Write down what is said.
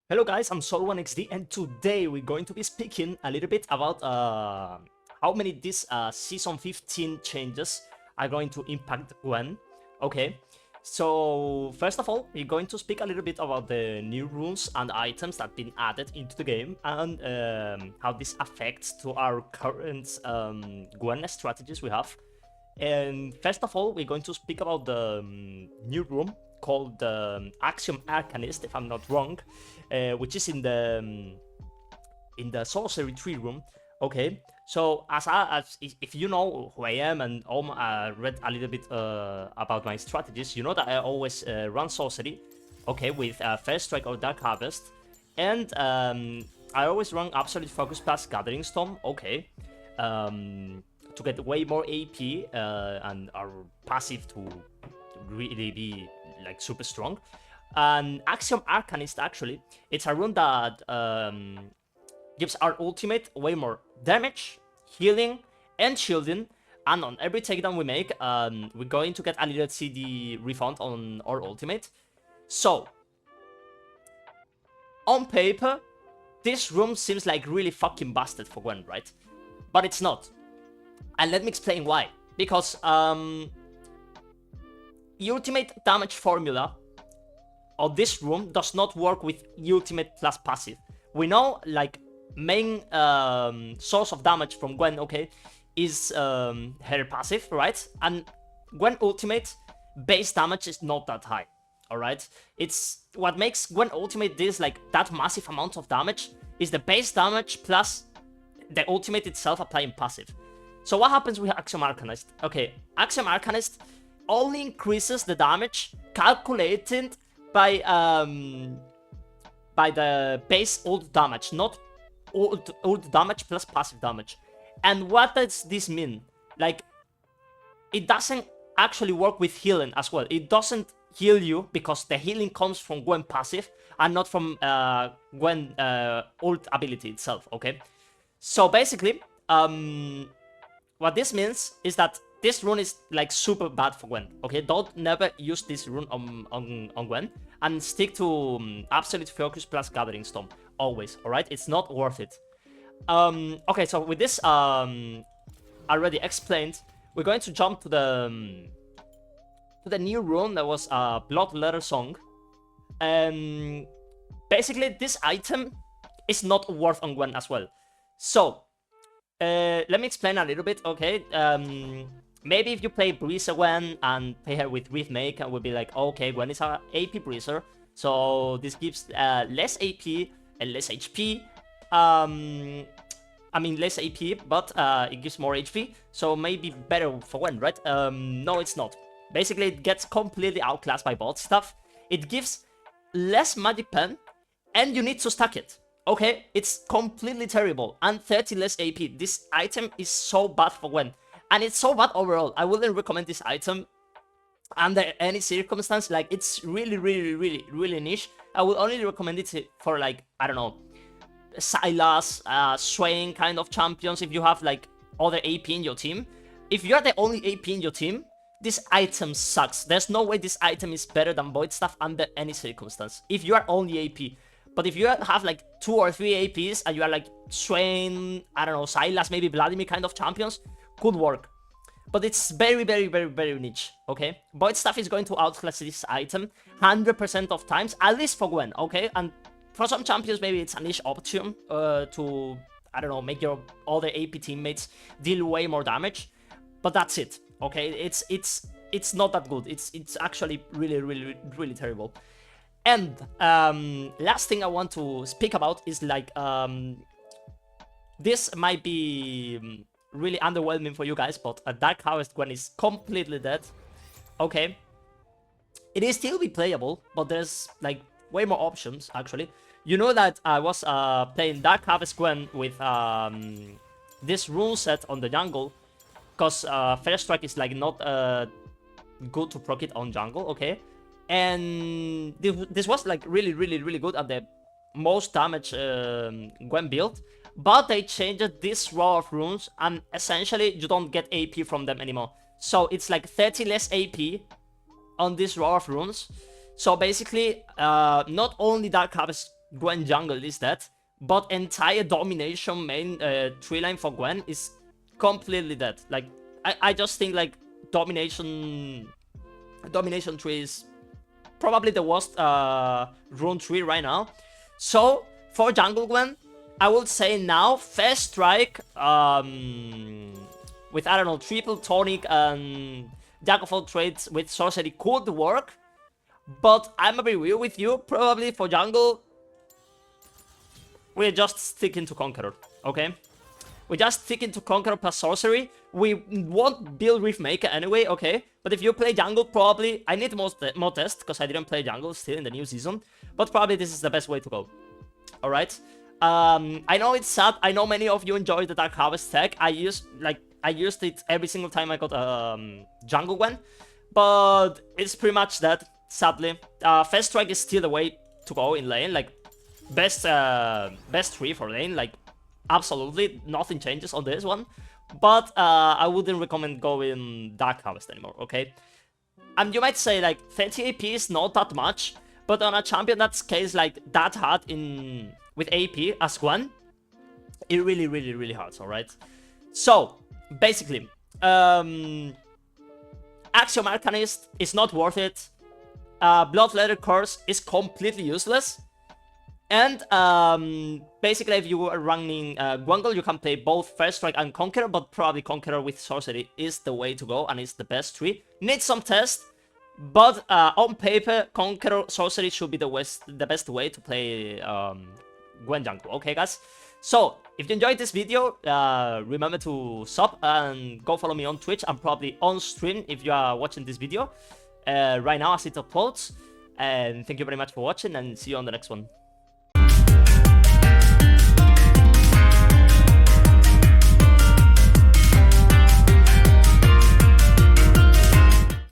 Hello guys, I'm Solo1XD and today we're going to be speaking a little bit about how many these Season 15 changes are going to impact Gwen. Okay, so first of all, we're going to speak a little bit about the new runes and items that have been added into the game and how this affects to our current Gwen strategies we have. And first of all, we're going to speak about the new room called the Axiom Arcanist, if I'm not wrong, which is in the sorcery tree room. Okay, so as if you know who I am and read a little bit about my strategies, you know that I always run sorcery. Okay, with First Strike or Dark Harvest, and I always run Absolute Focus plus Gathering Storm. Okay. To get way more AP and our passive to really be like super strong. And Axiom Arcanist, actually, it's a rune that gives our ultimate way more damage, healing, and shielding. And on every takedown we make, we're going to get a little CD refund on our ultimate. So, on paper, this rune seems like really fucking busted for Gwen, right? But it's not. And let me explain why. Because ultimate damage formula of this room does not work with ultimate plus passive. We know, like, main source of damage from Gwen, okay, is her passive, right? And Gwen ultimate base damage is not that high, alright? It's what makes Gwen ultimate this, like, that massive amount of damage is the base damage plus the ultimate itself applying passive. So what happens with Axiom Arcanist? Okay, Axiom Arcanist only increases the damage calculated by the base ult damage, not ult damage plus passive damage. And what does this mean? Like, it doesn't actually work with healing as well. It doesn't heal you because the healing comes from Gwen passive and not from Gwen ult ability itself, okay? So basically, what this means is that this rune is like super bad for Gwen, okay? Don't never use this rune on Gwen and stick to Absolute Focus plus Gathering Storm, always, alright? It's not worth it. Okay, so with this already explained, we're going to jump to the new rune that was a Bloodletter song. And basically, this item is not worth on Gwen as well. So, let me explain a little bit, okay? Maybe if you play Breezer Gwen and play her with Remake, and we'll be like, okay, Gwen is a AP Breezer, so this gives less AP and less HP. I mean, less AP, but it gives more HP, so maybe better for Gwen, right? No, it's not. Basically, it gets completely outclassed by bot stuff. It gives less Magic Pen, and you need to stack it. Okay, it's completely terrible, and 30 less AP. This item is so bad for Gwen, and it's so bad overall. I wouldn't recommend this item under any circumstance. Like, it's really niche. I would only recommend it for, like, I don't know, Sylas, Swain kind of champions, if you have, like, other AP in your team. If you're the only AP in your team, this item sucks. There's no way this item is better than Void Staff under any circumstance, if you are only AP. But if you have like 2 or 3 APs and you are like Swain, I don't know, Sylas, maybe Vladimir kind of champions, could work. But it's very niche, okay? Void Staff is going to outclass this item 100% of times, at least for Gwen, okay? And for some champions, maybe it's a niche option to, I don't know, make your other AP teammates deal way more damage. But that's it, okay? It's not that good. It's actually really terrible. And last thing I want to speak about is, like, this might be really underwhelming for you guys, but a Dark Harvest Gwen is completely dead. Okay, it is still be playable, but there's like way more options actually. You know that I was playing Dark Harvest Gwen with this rune set on the jungle, because First Strike is like not good to proc it on jungle, okay? And this was like really good at the most damage Gwen build, but they changed this row of runes and essentially you don't get AP from them anymore. So it's like 30 less AP on this row of runes. So basically, not only Dark Harvest Gwen jungle is dead, but entire domination main tree line for Gwen is completely dead. Like, I just think like domination tree is probably the worst rune tree right now. So for jungle Gwen, I would say now first strike with, I don't know, triple tonic and jack of all trades with sorcery could work. But I'm gonna be real with you, probably for jungle, we're just sticking to Conqueror, okay? We're just sticking to Conqueror plus sorcery. We won't build Riftmaker anyway, okay? But if you play jungle, probably... I need more test, because I didn't play jungle still in the new season. But probably this is the best way to go. Alright? I know it's sad. I know many of you enjoy the Dark Harvest tag. I used it every single time I got jungle Gwen. But it's pretty much that, sadly. First strike is still the way to go in lane. Like, best tree for lane. Like, absolutely, nothing changes on this one. But I wouldn't recommend going Dark Harvest anymore, okay? And you might say, like, 30 AP is not that much, but on a champion that scales, like, that hard with AP as Gwen, it really, really, really hurts, alright? So, basically, Axiom Arcanist is not worth it. Bloodletter Curse is completely useless. And basically, if you are running Gwangul, you can play both First Strike and Conqueror, but probably Conqueror with Sorcery is the way to go, and it's the best tree. Needs some test, but on paper, Conqueror Sorcery should be the best way to play Gwen Jungle. Okay, guys? So, if you enjoyed this video, remember to sub and go follow me on Twitch. I'm probably on stream if you are watching this video right now as it uploads. And thank you very much for watching, and see you on the next one.